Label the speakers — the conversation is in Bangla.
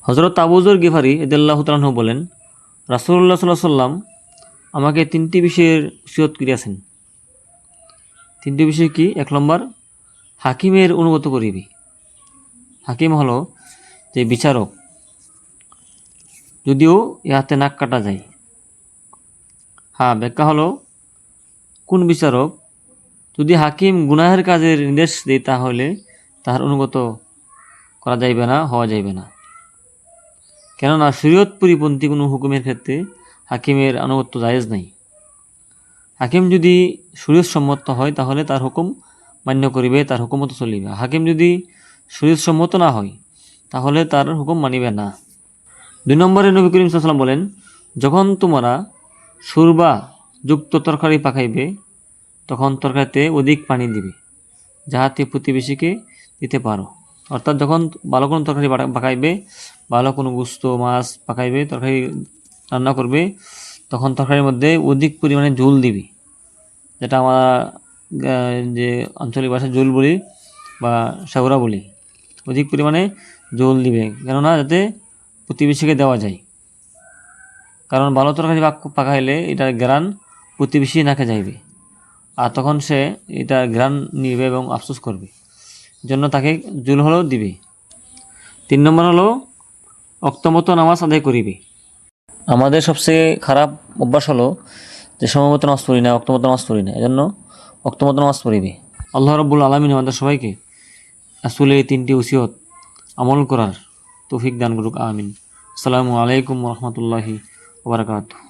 Speaker 1: হযরত আবু যর গিফারি রাদিয়াল্লাহু তাআলা আনহু বলেন, রাসূলুল্লাহ সাল্লাল্লাহু আলাইহি সাল্লাম আমাকে তিনটি বিষয়ের ওসিয়ত করিয়াছেন। তিনটি বিষয় কি? ১ নম্বর, হাকিমের অনুগত করিবি। হাকিম হলো যে বিচারক, যদিও ইহাতে নাক কাটা যায়। ব্যাখ্যা হলো কোন বিচারক? যদি হাকিম গুনাহের কাজের নির্দেশ দেয় তাহলে তাহার অনুগত করা যাইবে না, হওয়া যাইবে না। কেননা শরীয়ত পরিপন্থী কোনো হুকুমের ক্ষেত্রে হাকিমের আনুগত্য জায়েজ নাই। হাকিম যদি শরীয়ত সম্মত হয় তাহলে তার হুকুম মান্য করিবে, তার হুকুম মতো চলিবে। হাকিম যদি শরীয়ত সম্মত না হয় তাহলে তার হুকুম মানিবে না। ২ নম্বরে নবী করিম সাল্লাল্লাহু আলাইহি ওয়াসাল্লাম বলেন, যখন তোমরা সুরবা যুক্ত তরকারি পাকাইবে তখন তরকারিতে অধিক পানি দিবে, যাহাতে প্রতিবেশীকে দিতে পারো। অর্থাৎ যখন ভালো কোনো তরকারি পাকাইবে, ভালো কোনো গোস্ত মাছ পাকাইবে, তরকারি রান্না করবে, তখন তরকারির মধ্যে অধিক পরিমাণে ঝোল দিবে, যেটা আমরা যে আঞ্চলিক ভাষায় ঝোল বলি বা সাগুরা বলি। অধিক পরিমাণে ঝোল দিবে, কেননা যাতে প্রতিবেশীকে দেওয়া যায়। কারণ ভালো তরকারি পাকাইলে এটার ঘ্রাণ প্রতিবেশী নাকে যাইবে, আর তখন সে এটা ঘ্রাণ নিবে এবং আফসোস করবে, জন্য তাকে ঝোল হলেও দিবে। ৩ নম্বর হলো অক্তমতো নামাজ আদায় করিবে। আমাদের সবচেয়ে খারাপ অভ্যাস হলো যে সময়মতো নামাজ পড়ি না, অক্তমতো নামাজ পড়ি না, এজন্য অক্তমতো নামাজ পড়িবে। আল্লাহ রাব্বুল আলামিন আমাদের সবাইকে আসলে এই 3টি ওসিয়ত আমল করার তৌফিক দান করুক, আমিন। আসসালামু আলাইকুম ওয়া রাহমাতুল্লাহি ওয়া বারাকাতুহু।